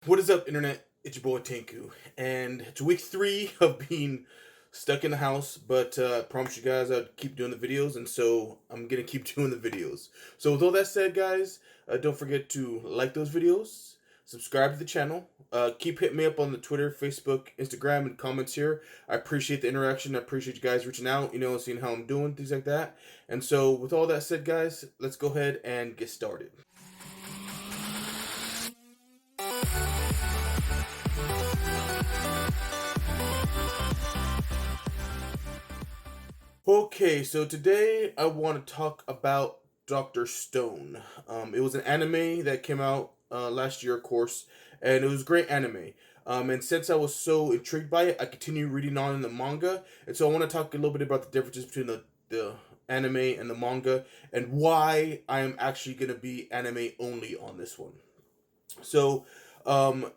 What is up, internet? It's your boy Tinku, and it's week 3 of being stuck in the house. But I promised you guys I'd keep doing the videos, and so I'm gonna keep doing the videos. So with all that said, guys, don't forget to like those videos, subscribe to the channel, keep hitting me up on the Twitter, Facebook, Instagram, and comments here. I appreciate the interaction. I appreciate you guys reaching out, seeing how I'm doing, things like that. And so with all that said, guys, let's go ahead and get started. Okay, so today I want to talk about Dr. Stone. It was an anime that came out last year, of course, and it was a great anime. And since I was so intrigued by it, I continued reading on in the manga. And so I want to talk a little bit about the differences between the anime and the manga and why I am actually going to be anime only on this one. So, um,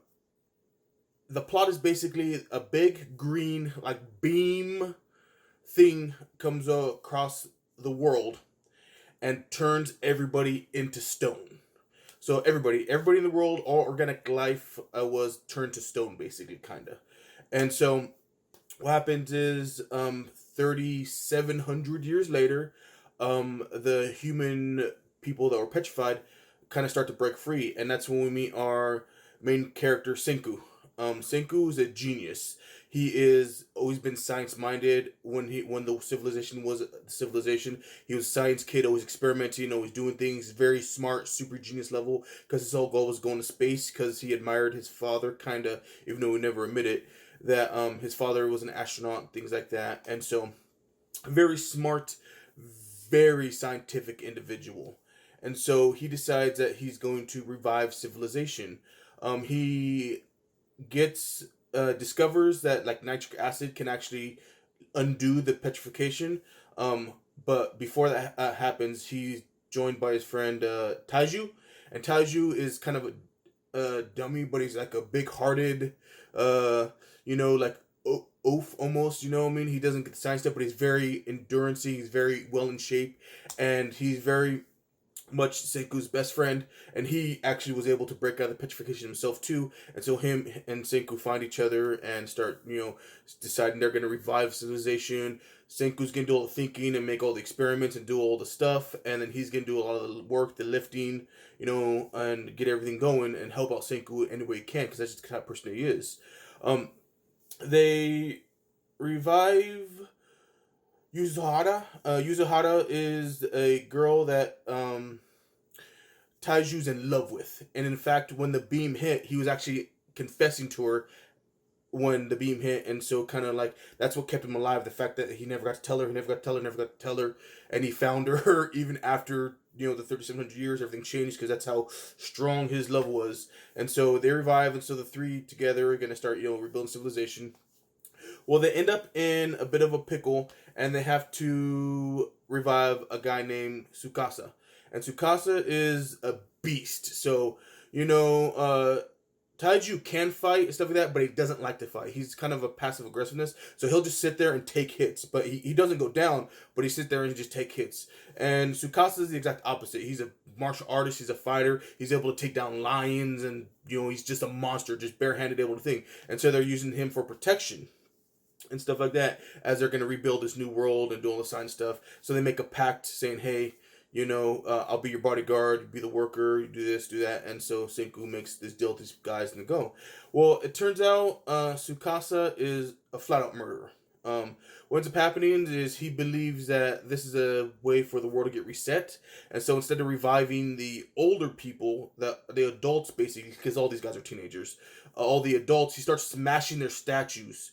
the plot is basically a big green, like, beam thing comes across the world and turns everybody into stone. So everybody in the world, all organic life was turned to stone, basically, kind of. And so what happens is, 3,700 years later, the human people that were petrified kind of start to break free, and that's when we meet our main character, Senku. Senku is a genius. He is always been science minded. When the civilization was a civilization, he was a science kid, always experimenting, always doing things. Very smart, super genius level. Because his whole goal was going to space. Because he admired his father, kind of, even though he never admitted that his father was an astronaut, things like that. And so, very smart, very scientific individual. And so he decides that he's going to revive civilization. He gets discovers that like nitric acid can actually undo the petrification. But before that happens, he's joined by his friend Taiju, and Taiju is kind of a dummy, but he's like a big-hearted, like oaf almost. You know what I mean? He doesn't get the science stuff, but he's very endurancy. He's very well in shape, and he's very much Senku's best friend, and he actually was able to break out of the petrification himself too. And so him and Senku find each other and start, deciding they're gonna revive civilization. Senku's gonna do all the thinking and make all the experiments and do all the stuff, and then he's gonna do a lot of the work, the lifting, and get everything going and help out Senku any way he can, because that's just the kind of person he is. They revive Yuzuhara. Yuzuhara is a girl that Taiju's in love with. And in fact, when the beam hit, he was actually confessing to her when the beam hit. And so, kind of like, that's what kept him alive. The fact that he never got to tell her, never got to tell her. And he found her even after, the 3,700 years, everything changed because that's how strong his love was. And so they revive. And so the three together are going to start, rebuilding civilization. Well, they end up in a bit of a pickle, and they have to revive a guy named Tsukasa. And Tsukasa is a beast. So, Taiju can fight and stuff like that, but he doesn't like to fight. He's kind of a passive aggressiveness. So he'll just sit there and take hits. But he doesn't go down, but he sits there and just take hits. And Tsukasa is the exact opposite. He's a martial artist. He's a fighter. He's able to take down lions, and, he's just a monster, just barehanded, able to think. And so they're using him for protection and stuff like that as they're going to rebuild this new world and do all the science stuff. So they make a pact saying, hey, I'll be your bodyguard, you be the worker, you do this, do that. And so Senku makes this deal with these guys and they go. Well, it turns out Tsukasa is a flat-out murderer. What ends up happening is he believes that this is a way for the world to get reset. And so instead of reviving the older people, the adults basically, because all these guys are teenagers, all the adults, he starts smashing their statues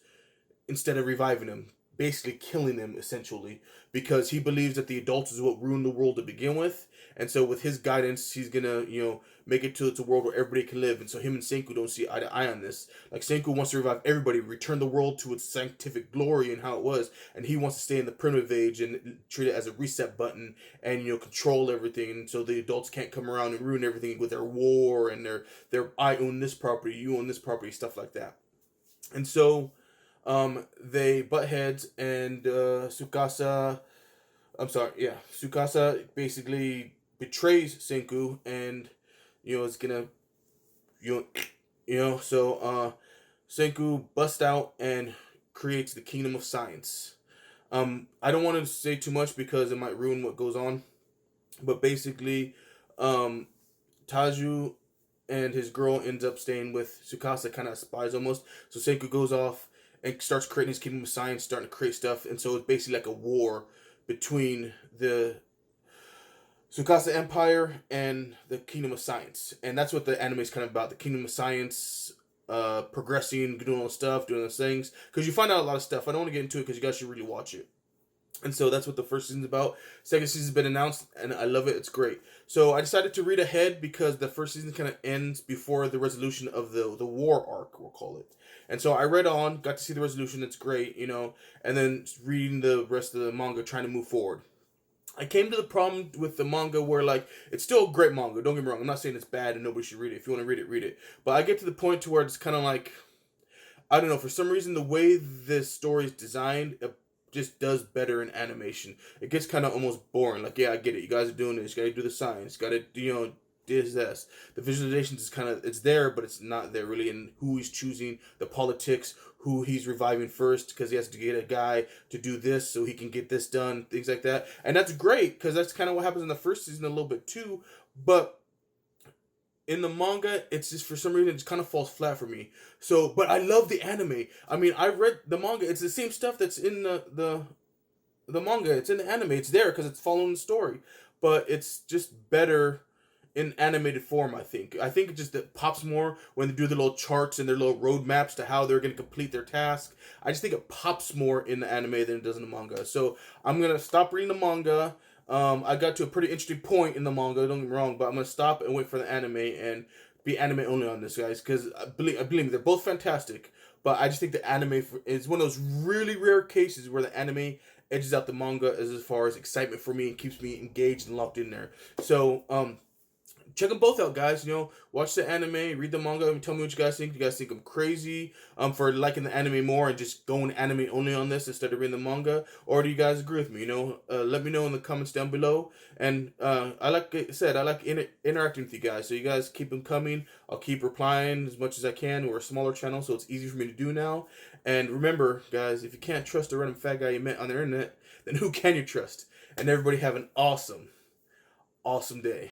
instead of reviving him, basically killing him essentially, because he believes that the adults is what ruined the world to begin with. And so with his guidance, he's gonna, make it to it's a world where everybody can live. And so him and Senku don't see eye to eye on this. Like, Senku wants to revive everybody, return the world to its scientific glory and how it was, and he wants to stay in the primitive age and treat it as a reset button and, control everything, so the adults can't come around and ruin everything with their war and their I own this property, you own this property, stuff like that. And so they butt heads, and Tsukasa basically betrays Senku, and is gonna So Senku busts out and creates the Kingdom of Science. I don't want to say too much because it might ruin what goes on, but basically, um, Taju and his girl ends up staying with Tsukasa, kind of spies almost. So Senku goes off and starts creating his Kingdom of Science, starting to create stuff, and so it's basically like a war between the Tsukasa Empire and the Kingdom of Science, and that's what the anime is kind of about. The Kingdom of Science, progressing, doing all the stuff, doing those things. Because you find out a lot of stuff. I don't want to get into it because you guys should really watch it. And so that's what the first season's about. Second season's been announced, and I love it. It's great. So I decided to read ahead because the first season kind of ends before the resolution of the war arc, we'll call it. And so I read on, got to see the resolution. It's great, and then reading the rest of the manga, trying to move forward. I came to the problem with the manga where, like, it's still a great manga. Don't get me wrong. I'm not saying it's bad and nobody should read it. If you want to read it, read it. But I get to the point to where it's kind of like, I don't know, for some reason, the way this story is designed, it just does better in animation. It gets kind of almost boring. Like, yeah, I get it. You guys are doing this. You got to do the science. Got to, this. The visualizations is kind of, it's there, but it's not there really. And who he's choosing, the politics, who he's reviving first, because he has to get a guy to do this so he can get this done, things like that. And that's great, because that's kind of what happens in the first season a little bit too. But in the manga, it's just for some reason it just kind of falls flat for me. So, but I love the anime. I mean, I read the manga. It's the same stuff that's in the manga. It's in the anime. It's there because it's following the story. But it's just better in animated form, I think. I think it just it pops more when they do the little charts and their little roadmaps to how they're going to complete their task. I just think it pops more in the anime than it does in the manga. So I'm going to stop reading the manga. I got to a pretty interesting point in the manga, don't get me wrong, but I'm going to stop and wait for the anime and be anime only on this, guys, because believe me, they're both fantastic, but I just think the anime is one of those really rare cases where the anime edges out the manga as far as excitement for me and keeps me engaged and locked in there. So, check them both out, guys. Watch the anime, read the manga, and tell me what you guys think. You guys think I'm crazy for liking the anime more and just going anime only on this instead of reading the manga? Or do you guys agree with me? Let me know in the comments down below. And like I said, I like interacting with you guys. So you guys keep them coming. I'll keep replying as much as I can. We're a smaller channel, so it's easy for me to do now. And remember, guys, if you can't trust a random fat guy you met on the internet, then who can you trust? And everybody have an awesome, awesome day.